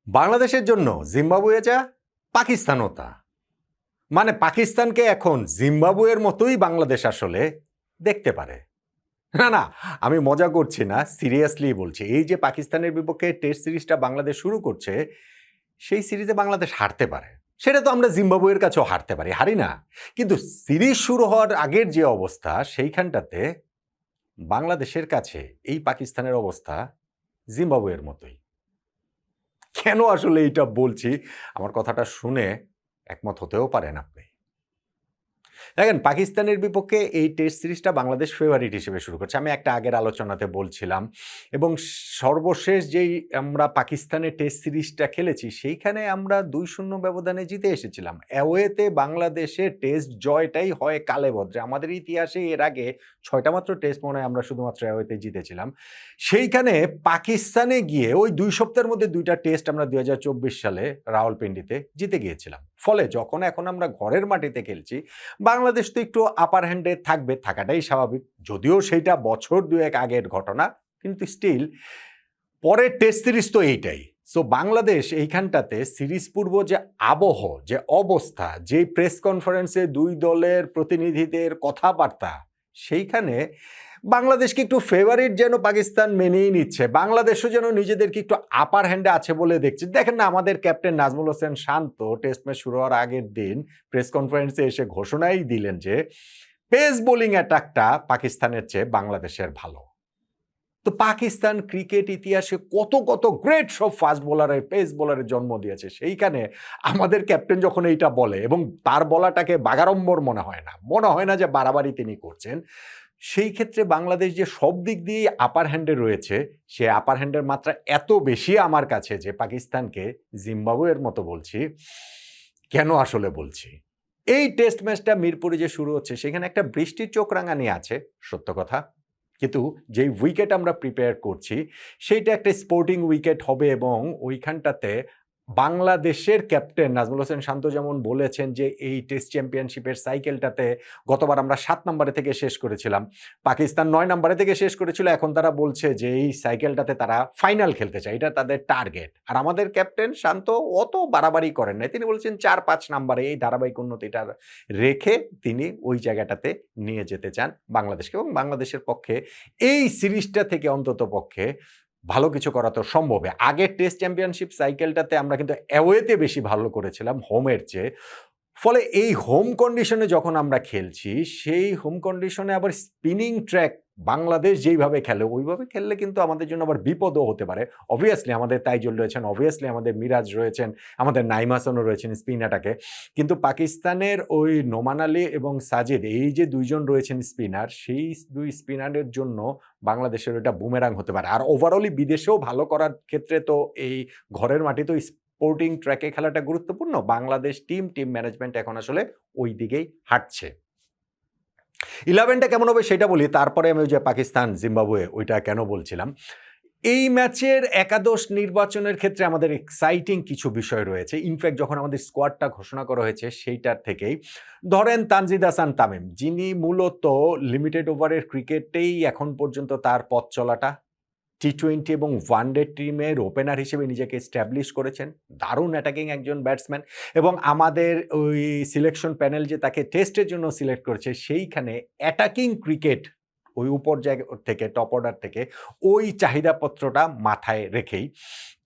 বাংলাদেশের জন্য জিম্বাবুয়ে যা, পাকিস্তানও তা। মানে পাকিস্তানকে এখন জিম্বাবুয়ের মতোই বাংলাদেশ আসলে দেখতে পারে। না, না, আমি মজা করছি না, সিরিয়াসলি বলছি। এই যে পাকিস্তানের বিপক্ষে টেস্ট সিরিজটা বাংলাদেশ শুরু করছে, সেই সিরিজে বাংলাদেশ হারতে পারে। সেটা তো আমরা জিম্বাবুয়ের কাছেও হারতে পারি, হারি না? কিন্তু সিরিজ শুরু হওয়ার আগের যে অবস্থা, সেইখানটাতে বাংলাদেশের কাছে এই পাকিস্তানের অবস্থা জিম্বাবুয়ের মতোই। কেন আসলে এইটা বলছি? আমার কথাটা শুনে একমত হতেও পারেন আপনি। দেখেন, পাকিস্তানের বিপক্ষে এই টেস্ট সিরিজটা বাংলাদেশ ফেভারিট হিসেবে শুরু করছে। আমি একটা আগের আলোচনাতে বলছিলাম এবং সর্বশেষ যেই আমরা পাকিস্তানের টেস্ট সিরিজটা খেলেছি, সেইখানে আমরা ২-০ ব্যবধানে জিতে এসেছিলাম। অ্যাওয়েতে বাংলাদেশের টেস্ট জয়টাই হয় কালেভদ্রে। আমাদের ইতিহাসে এর আগে ৬টা মাত্র টেস্ট মনে হয় আমরা শুধুমাত্র অ্যাওয়েতে জিতেছিলাম। সেইখানে পাকিস্তানে গিয়ে ওই ২ সপ্তাহের মধ্যে ২টা টেস্ট আমরা ২০২৪ সালে রাওয়ালপিন্ডিতে জিতে গিয়েছিলাম। ফলে যখন এখন আমরা ঘরের মাটিতে খেলছি, বাংলাদেশ তো একটু আপার হ্যান্ডে থাকবে, থাকাটাই স্বাভাবিক। যদিও সেইটা বছর ২-১ আগের ঘটনা, কিন্তু স্টিল পরের টেস্ট সিরিজ তো এইটাই। সো বাংলাদেশ এইখানটাতে সিরিজ পূর্ব যে আবহ, যে অবস্থা, যেই প্রেস কনফারেন্সে ২ দলের প্রতিনিধিদের কথাবার্তা, সেইখানে বাংলাদেশকে একটু ফেভারিট যেন পাকিস্তান মেনেই নিচ্ছে। বাংলাদেশও যেন নিজেদেরকে একটু আপার হ্যান্ডে আছে বলে দেখছে। দেখেন না, আমাদের ক্যাপ্টেন নাজমুল হোসেন শান্ত টেস্ট ম্যাচ শুরু হওয়ার আগের দিন প্রেস কনফারেন্সে এসে ঘোষণাই দিলেন যে পেস বোলিং অ্যাটাকটা পাকিস্তানের চেয়ে বাংলাদেশের ভালো। তো পাকিস্তান ক্রিকেট ইতিহাসে কত কত গ্রেট সব ফাস্ট বোলারের, পেস বোলারের জন্ম দিয়েছে। সেইখানে আমাদের ক্যাপ্টেন যখন এইটা বলে এবং তার বলাটাকে বাগাড়ম্বর মনে হয় না যে বাড়াবাড়ি তিনি করছেন। সেই ক্ষেত্রে বাংলাদেশ যে সব দিক দিয়েই আপার হ্যান্ডে রয়েছে, সে আপার হ্যান্ডের মাত্রা এত বেশি আমার কাছে যে পাকিস্তানকে জিম্বাবুয়ের মতো বলছি। কেন আসলে বলছি? এই টেস্ট ম্যাচটা মিরপুরে যে শুরু হচ্ছে, সেখানে একটা বৃষ্টির চোখ রাঙানি আছে, সত্য কথা। কিন্তু যেই উইকেট আমরা প্রিপেয়ার করছি, সেইটা একটা স্পোর্টিং উইকেট হবে এবং ওইখানটাতে বাংলাদেশের ক্যাপ্টেন নাজমুল হোসেন শান্ত যেমন বলেছেন যে এই টেস্ট চ্যাম্পিয়নশিপের সাইকেলটাতে গতবার আমরা ৭ নম্বরে থেকে শেষ করেছিলাম। পাকিস্তান ৯ নম্বরে থেকে শেষ করেছিল। এখন তারা বলছে যে এই সাইকেলটাতে তারা ফাইনাল খেলতে চায়। এটা তাদের টার্গেট। আর আমাদের ক্যাপ্টেন শান্ত অত বাড়াবাড়ি করেন নাই। তিনি বলছেন ৪-৫ নম্বরে এই ধারাবাহিক উন্নতিটা রেখে তিনি ওই জায়গাটাতে নিয়ে যেতে চান বাংলাদেশকে এবং বাংলাদেশের পক্ষে এই সিরিজটা থেকে অন্ততপক্ষে ভালো কিছু করা তো সম্ভব। আগের টেস্ট চ্যাম্পিয়নশিপ সাইকেলটাতে আমরা কিন্তু অ্যাওয়েতে বেশি ভালো করেছিলাম হোমের চেয়ে। ফলে এই হোম কন্ডিশনে যখন আমরা খেলছি, সেই হোম কন্ডিশনে আবার স্পিনিং ট্র্যাক বাংলাদেশ যেইভাবে খেলে, ওইভাবে খেললে কিন্তু আমাদের জন্য আবার বিপদও হতে পারে। অবভিয়াসলি আমাদের তাইজুল রয়েছেন, অবভিয়াসলি আমাদের মিরাজ রয়েছেন, আমাদের নাইম হাসানও রয়েছেন স্পিন অ্যাটাকে। কিন্তু পাকিস্তানের ওই নোমান আলী এবং সাজিদ, এই যে ২ জন রয়েছেন স্পিনার, সেই ২ স্পিনারের জন্য বাংলাদেশের ওটা বুমেরাং হতে পারে। আর ওভারঅলি বিদেশেও ভালো করার ক্ষেত্রে তো এই ঘরের মাটিতেও স্পোর্টিং ট্র্যাকে খেলাটা গুরুত্বপূর্ণ। বাংলাদেশ টিম ম্যানেজমেন্ট এখন আসলে ওই দিকেই হাঁটছে। 11টা কেমন হবে সেটা বলি, তারপরে আমি ওই যে পাকিস্তান, জিম্বাবুয়ে ওইটা কেন বলছিলাম। এই ম্যাচের একাদশ নির্বাচনের ক্ষেত্রে আমাদের এক্সাইটিং কিছু বিষয় রয়েছে। ইনফ্যাক্ট যখন আমাদের স্কোয়াডটা ঘোষণা করা হয়েছে সেইটার থেকেই ধরেন তানজিদ হাসান তামিম, যিনি মূলত লিমিটেড ওভারের ক্রিকেটেই এখন পর্যন্ত তার পথ চলাটা, টি-20 এবং ওয়ানডে টিমের ওপেনার হিসেবে নিজেকে এস্টাবলিশ করেছেন। দারুণ অ্যাটাকিং একজন ব্যাটসম্যান এবং আমাদের ওই সিলেকশন প্যানেল যে তাকে টেস্টের জন্য সিলেক্ট করেছে, সেইখানে অ্যাটাকিং ক্রিকেট ওই উপর জায়গা থেকে, টপ অর্ডার থেকে ওই চাহিদাপত্রটা মাথায় রেখেই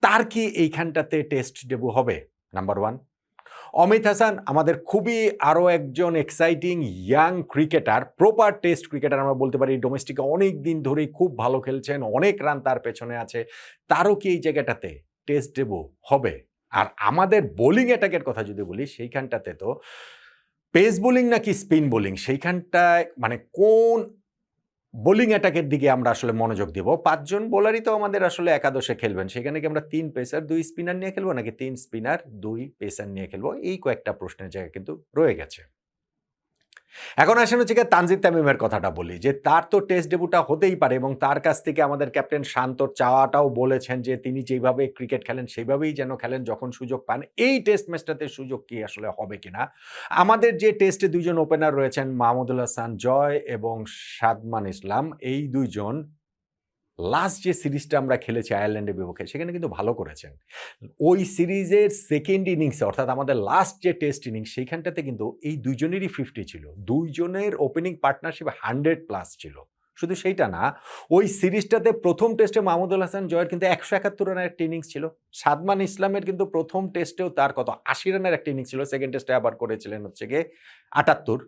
তার কি এইখানটাতে টেস্ট ডেব্যু হবে? নাম্বার 1। অমিত হাসান আমাদের খুবই আরও একজন exciting young cricketer, proper test cricketer আমরা বলতে পারি। ডোমেস্টিকে অনেক দিন ধরেই খুব ভালো খেলছেন, অনেক রান তার পেছনে আছে। তারও কি এই জায়গাটাতে টেস্ট ডেব্যু হবে? আর আমাদের বোলিং অ্যাটাকের কথা যদি বলি, সেইখানটাতে তো পেস বোলিং নাকি স্পিন বোলিং, সেইখানটায় মানে কোন বোলিং অ্যাটাকের দিকে আমরা আসলে মনোযোগ দিব? ৫ জন বোলারই তো আমাদের আসলে একাদশে খেলবেন। সেখানে কি আমরা ৩ পেসার ২ স্পিনার নিয়ে খেলবো নাকি ৩ স্পিনার ২ পেসার নিয়ে খেলবো? এই কয়েকটা প্রশ্নের জায়গা কিন্তু রয়ে গেছে। এখন আসেন হচ্ছে গিয়ে তানজিদ তামিমের কথাটা বলি যে তার তো টেস্ট ডেব্যুটা হতেই পারে এবং তার কাছ থেকে আমাদের ক্যাপ্টেন শান্তর চাওয়াটাও বলেছেন যে তিনি যেভাবে ক্রিকেট খেলেন সেইভাবেই যেন খেলেন যখন সুযোগ পান। এই টেস্ট ম্যাচটাতে সুযোগ কি আসলে হবে কিনা? আমাদের যে টেস্টে ২ জন ওপেনার রয়েছেন মাহমুদুল হাসান জয় এবং সাদমান ইসলাম, এই ২ জন লাস্ট যে সিরিজটা আমরা খেলেছি আয়ারল্যান্ডের বিপক্ষে সেখানে কিন্তু ভালো করেছেন। ওই সিরিজের সেকেন্ড ইনিংসে অর্থাৎ আমাদের লাস্ট যে টেস্ট ইনিংস সেইখানটাতে কিন্তু এই দুইজনেরই 50 ছিল। দুইজনের ওপেনিং পার্টনারশিপ 100+ ছিল। শুধু সেইটা না, ওই সিরিজটাতে প্রথম টেস্টে মাহমুদুল হাসান জয়ের কিন্তু ১৭১ রানের একটা ইনিংস ছিল। সাদমান ইসলামের কিন্তু প্রথম টেস্টেও তার কত ৮০ রানের একটা ইনিংস ছিল। সেকেন্ড টেস্টে আবার করেছিলেন হচ্ছে গিয়ে ৭৮।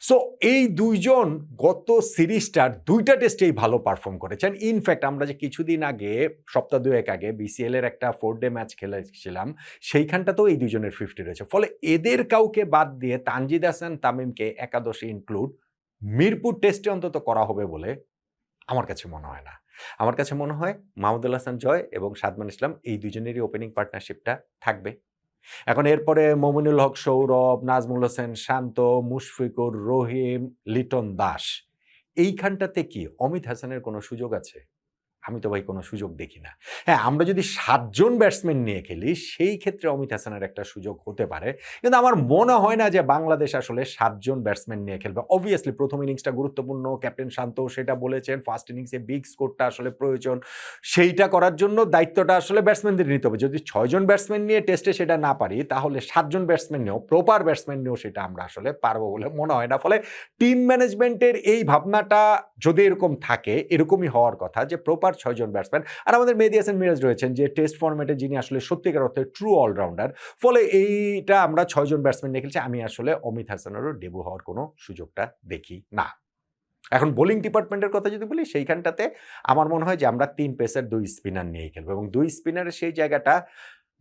সো এই দুইজন গত সিরিজটার ২টা টেস্টেই ভালো পারফর্ম করেছেন। ইনফ্যাক্ট আমরা যে কিছুদিন আগে সপ্তাহ ২ আগে বিসিএল এর একটা 4 ডে ম্যাচ খেলেছিলাম, সেইখানটাতেও এই দুইজনের 50 রয়েছে। ফলে এদের কাউকে বাদ দিয়ে তানজিদ হাসান তামিমকে একাদশে ইনক্লুড মিরপুর টেস্টে অন্তত করা হবে বলে আমার কাছে মনে হয় না। আমার কাছে মনে হয় মাহমুদুল হাসান জয় এবং সাদমান ইসলাম এই দুজনেরই ওপেনিং পার্টনারশিপটা থাকবে। এখন এরপরে মমিনুল হক সৌরভ, নাজমুল হোসেন শান্ত, মুশফিকুর রহিম, লিটন দাস, এইখানটাতে কি অমিত হাসানের কোনো সুযোগ আছে? আমি তো ভাই কোনো সুযোগ দেখি না। হ্যাঁ, আমরা যদি ৭ জন ব্যাটসম্যান নিয়ে খেলি সেই ক্ষেত্রে অমিত হাসানের একটা সুযোগ হতে পারে। কিন্তু আমার মনে হয় না যে বাংলাদেশ আসলে ৭ জন ব্যাটসম্যান নিয়ে খেলবে। অবভিয়াসলি প্রথম ইনিংসটা গুরুত্বপূর্ণ। ক্যাপ্টেন শান্তও সেটা বলেছেন। ফার্স্ট ইনিংসে বিগ স্কোরটা আসলে প্রয়োজন। সেইটা করার জন্য দায়িত্বটা আসলে ব্যাটসম্যানদের নিতে হবে। যদি ৬ জন ব্যাটসম্যান নিয়ে টেস্টে সেটা না পারি তাহলে ৭ জন ব্যাটসম্যান নিয়েও প্রপার ব্যাটসম্যান নিয়েও সেটা আমরা আসলে পারবো বলে মনে হয় না। ফলে টিম ম্যানেজমেন্টের এই ভাবনাটা যদি এরকম থাকে, এরকমই হওয়ার কথা যে প্রপার ৬ জন ব্যাটসম্যান। আর আমাদের মেহেদী হাসান মিরাজ রয়েছেন যে টেস্ট ফরম্যাটে যিনি আসলে সত্যিকার অর্থে ট্রু অলরাউন্ডার। ফলে এইটা আমরা ৬ জন ব্যাটসম্যান নিয়ে খেলছি। আমি আসলে অমিত হাসানেরও ডেবু হওয়ার কোনো সুযোগটা দেখি না। এখন বোলিং ডিপার্টমেন্টের কথা যদি বলি সেইখানটাতে আমার মনে হয় যে আমরা ৩ পেসার ২ স্পিনার নিয়েই খেলবো এবং ২ স্পিনারের সেই জায়গাটা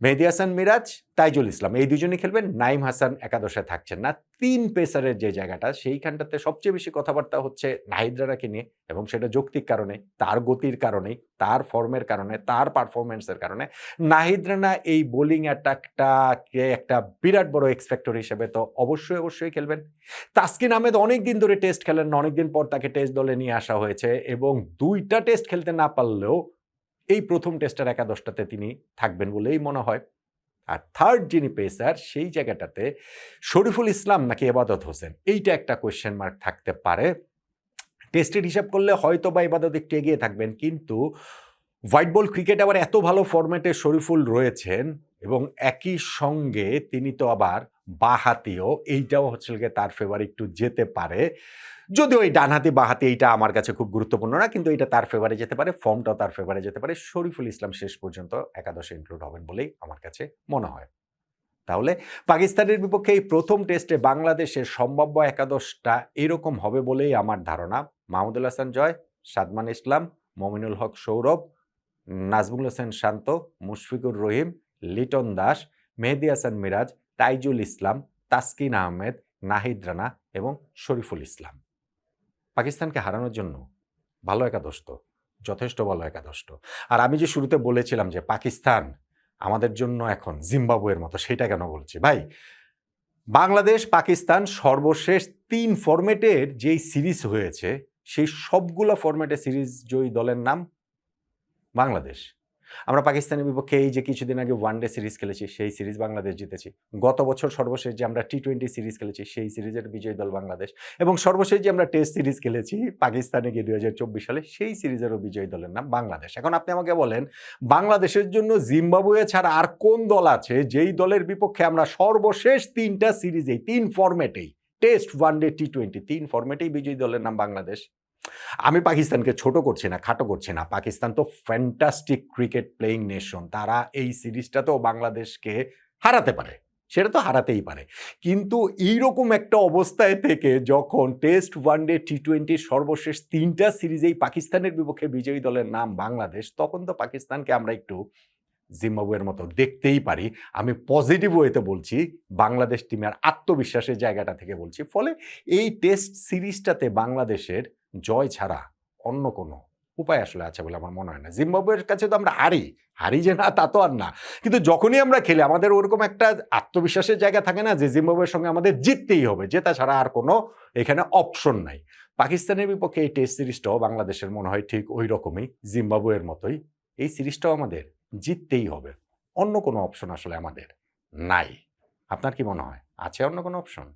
মেহেদী হাসান মিরাজ, তাইজুল ইসলাম এই দুজনই খেলবেন। নাইম হাসান একাদশে থাকছেন না। ৩ পেসারের যে জায়গাটা সেইখানটাতে সবচেয়ে বেশি কথাবার্তা হচ্ছে নাহিদ রানাকে নিয়ে এবং সেটা যৌক্তিক কারণে, তার গতির কারণেই, তার ফর্মের কারণে, তার পারফরম্যান্সের কারণে। নাহিদ রানা এই বোলিং অ্যাটাকটাকে একটা বিরাট বড় এক্স ফ্যাক্টর হিসেবে তো অবশ্যই খেলবেন। তাসকিন আহমেদ অনেকদিন ধরে টেস্ট খেলেন না, অনেকদিন পর তাকে টেস্ট দলে নিয়ে আসা হয়েছে এবং ২টা টেস্ট খেলতে না পারলেও এই প্রথম টেস্টের একাদশটাতে তিনি থাকবেন বলেই মনে হয়। আর থার্ড যিনি পেসার সেই জায়গাটাতে শরীফুল ইসলাম নাকি এবাদত হোসেন, এইটা একটা কোয়েশ্চেন মার্ক থাকতে পারে। টেস্টের হিসাব করলে হয়তো বা এবাদত একটু এগিয়ে থাকবেন, কিন্তু হোয়াইট বল ক্রিকেট আবার এত ভালো ফরম্যাটে শরীফুল রয়েছেন এবং একই সঙ্গে তিনি তো আবার বাঁহাতিও, এইটাও হচ্ছে গিয়ে তার ফেভার একটু যেতে পারে। যদিও এই ডানহাতি বাঁহাতি এইটা আমার কাছে খুব গুরুত্বপূর্ণ না, কিন্তু এটা তার ফেভারে যেতে পারে, ফর্মটাও তার ফেভারে যেতে পারে। শরীফুল ইসলাম শেষ পর্যন্ত একাদশে ইনক্লুড হবেন বলেই আমার কাছে মনে হয়। তাহলে পাকিস্তানের বিপক্ষে এই প্রথম টেস্টে বাংলাদেশের সম্ভাব্য একাদশটা এরকম হবে বলেই আমার ধারণা। মাহমুদুল হাসান জয়, সাদমান ইসলাম, মমিনুল হক সৌরভ, নাজমুল হোসেন শান্ত, মুশফিকুর রহিম, লিটন দাস, মেহেদী হাসান মিরাজ, তাইজুল ইসলাম, তাসকিন আহমেদ, নাহিদ রানা এবং শরীফুল ইসলাম। পাকিস্তানকে হারানোর জন্য ভালো একাদশ তো, যথেষ্ট ভালো একাদশ তো। আর আমি যে শুরুতে বলেছিলাম যে পাকিস্তান আমাদের জন্য এখন জিম্বাবুয়ের মতো, সেটা কেন বলছি ভাই? বাংলাদেশ পাকিস্তান সর্বশেষ ৩ ফরম্যাটের যেই সিরিজ হয়েছে সেই সবগুলো ফরম্যাটে সিরিজ জয়ী দলের নাম বাংলাদেশ। আমরা পাকিস্তানের বিপক্ষে এই যে কিছুদিন আগে ওয়ানডে সিরিজ খেলেছি সেই সিরিজ বাংলাদেশ জিতেছি। গত বছর সর্বশেষ যে আমরা টি-20 সিরিজ খেলেছি সেই সিরিজের বিজয়ী দল বাংলাদেশ এবং সর্বশেষ যে আমরা টেস্ট সিরিজ খেলেছি পাকিস্তানে গিয়ে ২০২৪ সালে সেই সিরিজেরও বিজয়ী দলের নাম বাংলাদেশ। এখন আপনি আমাকে বলেন বাংলাদেশের জন্য জিম্বাবুয়ে ছাড়া আর কোন দল আছে যেই দলের বিপক্ষে আমরা সর্বশেষ ৩টা সিরিজেই ৩ ফরম্যাটেই টেস্ট, ওয়ানডে, টি-20 ৩ ফরম্যাটেই বিজয়ী দলের নাম বাংলাদেশ। আমি পাকিস্তানকে ছোট করছি না, খাটো করছি না। পাকিস্তান তো ফ্যান্টাস্টিক ক্রিকেট প্লেয়িং নেশন। তারা এই সিরিজটাতেও বাংলাদেশকে হারাতে পারে, সেটা তো হারাতেই পারে। কিন্তু এইরকম একটা অবস্থায় থেকে যখন টেস্ট, ওয়ানডে, টি-20 সর্বশেষ ৩টা সিরিজেই পাকিস্তানের বিপক্ষে বিজয়ী দলের নাম বাংলাদেশ, তখন তো পাকিস্তানকে আমরা একটু জিম্বাবুয়ের মতো দেখতেই পারি। আমি পজিটিভ ওয়েতে বলছি, বাংলাদেশ টিমের আত্মবিশ্বাসের জায়গাটা থেকে বলছি। ফলে এই টেস্ট সিরিজটাতে বাংলাদেশের জয় ছাড়া অন্য কোনো উপায় আসলে আছে বলে আমার মনে হয় না। জিম্বাবুয়ের কাছে তো আমরা হারি যে না তা তো আর না, কিন্তু যখনই আমরা খেলি আমাদের ওরকম একটা আত্মবিশ্বাসের জায়গা থাকে না যে জিম্বাবুয়ের সঙ্গে আমাদের জিততেই হবে, জেতা ছাড়া আর কোনো এখানে অপশন নাই। পাকিস্তানের বিপক্ষে এই টেস্ট সিরিজটাও বাংলাদেশের মনে হয় ঠিক ওই রকমই, জিম্বাবুয়ের মতোই। এই সিরিজটাও আমাদের জিততেই হবে, অন্য কোনো অপশন আসলে আমাদের নাই। আপনার কি মনে হয় আছে অন্য কোনো অপশন?